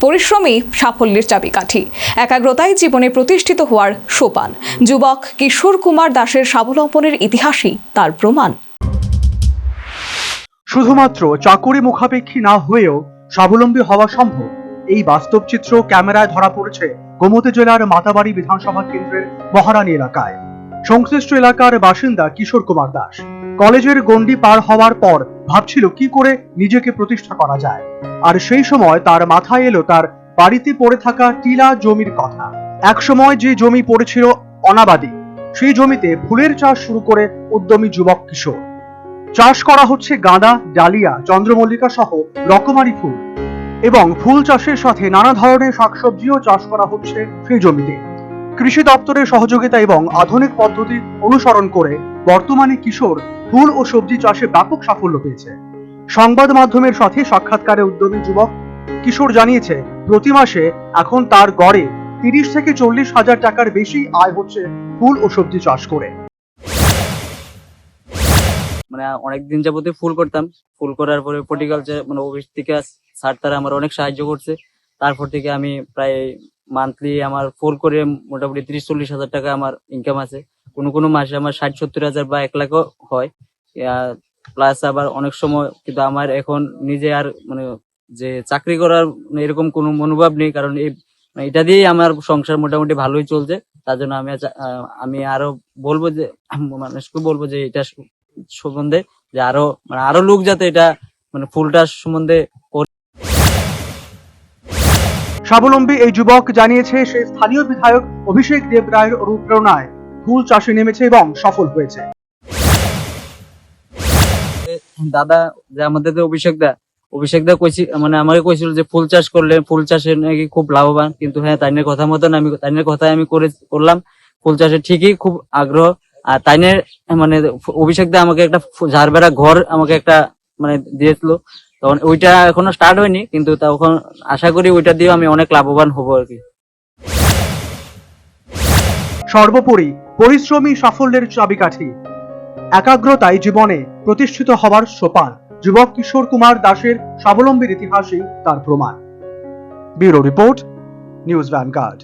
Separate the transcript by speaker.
Speaker 1: পরিশ্রমী সাফল্যের চাবিকাঠি, একাগ্রতায় জীবনে প্রতিষ্ঠিত হওয়ার সোপান। যুবক কিশোর কুমার দাসের স্বাবলম্বনের ইতিহাসই তার প্রমাণ।
Speaker 2: শুধুমাত্র চাকুরি মুখাপেক্ষী না হয়েও স্বাবলম্বী হওয়া সম্ভব, এই বাস্তব চিত্র ক্যামেরায় ধরা পড়েছে গোমতী জেলার মাতাবাড়ি বিধানসভা কেন্দ্রের মহারানী এলাকায়। সংশ্লিষ্ট এলাকার বাসিন্দা কিশোর কুমার দাস কলেজের গণ্ডি পার হওয়ার পর ভাবছিল কি করে নিজেকে প্রতিষ্ঠা করা যায়, আর সেই সময় তার মাথায় এলো তার বাড়িতে পড়ে থাকা টিলা জমির কথা। এক সময় যে জমি পড়েছিল অনাবাদি, সেই জমিতে ফুলের চাষ শুরু করে উদ্যমী যুবক কিশোর। চাষ করা হচ্ছে গাঁদা, ডালিয়া, চন্দ্রমল্লিকা সহ রকমারি ফুল, এবং ফুল চাষের সাথে নানা ধরনের শাকসবজিও চাষ করা হচ্ছে সেই জমিতে। কৃষি দপ্তরের সহযোগিতা এবং আধুনিক পদ্ধতি অনুসরণ করে বর্তমানে কিশোর ফুল ও সবজি চাষে ব্যাপক সাফল্য পেয়েছে। সংবাদ মাধ্যমের সাথে সাক্ষাৎকারে উদ্যমী যুবক কিশোর জানিয়েছে, প্রতি মাসে এখন তার গড়ে 30 থেকে 40 হাজার টাকার বেশি আয় হচ্ছে ফুল ও সবজি চাষ করে।
Speaker 3: মানে অনেকদিন যাবতীয় ফুল করতাম, ফুল করার পরে হর্টিকালচার অফিস থেকে স্যার তারা আমার অনেক সাহায্য করছে। তারপর থেকে আমি প্রায় মান্থলি আমার ফুল করে মোটামুটি 30-40 হাজার টাকা আমার ইনকাম আছে। কোনো মাসে আমার 60-70 হাজার বা 1 লাখও হয়। প্লাস আবার অনেক সময় কিন্তু আমার এখন নিজে আর যে চাকরি করার এরকম কোনো মনোভাব নেই, কারণ এটা দিয়েই আমার সংসার মোটামুটি ভালোই চলছে। তার জন্য আমি আরো বলবো যে মানুষকে বলবো যে এটা সম্বন্ধে যে আরো লোক যাতে এটা ফুলটা সম্বন্ধে।
Speaker 2: স্বাবলম্বী এই যুবক জানিয়েছে, সে স্থানীয় বিধায়ক অভিষেক দেব রায়ের অনুপ্রেরণায় ফুল চাষে নেমেছে এবং সফল হয়েছে।
Speaker 3: দাদা যে আমাদের অভিষেক দা কইছি আমাকে কইছিল যে ফুল চাষ করলে ফুল চাষে নাকি খুব লাভবান, কিন্তু হ্যাঁ তাইনের কথা মতন তাইনের কথাই আমি করলাম। ফুল চাষে ঠিকই খুব আগ্রহ। আর তাইনের অভিষেক দা আমাকে একটা ঝাড়বেড়া ঘর আমাকে একটা দিয়েছিল, তখন ওইটা এখনো স্টার্ট হয়নি, কিন্তু তখন আশা করি ওইটা দিয়ে আমি অনেক লাভবান হবো আর কি।
Speaker 2: সর্বোপরি পরিশ্রমী সাফল্যের চাবিকাঠি, একাগ্রতায় জীবনে প্রতিষ্ঠিত হবার সোপান। যুবক কিশোর কুমার দাসের স্বাবলম্বীর ইতিহাসই তার প্রমাণ। Bureau report, news vanguard.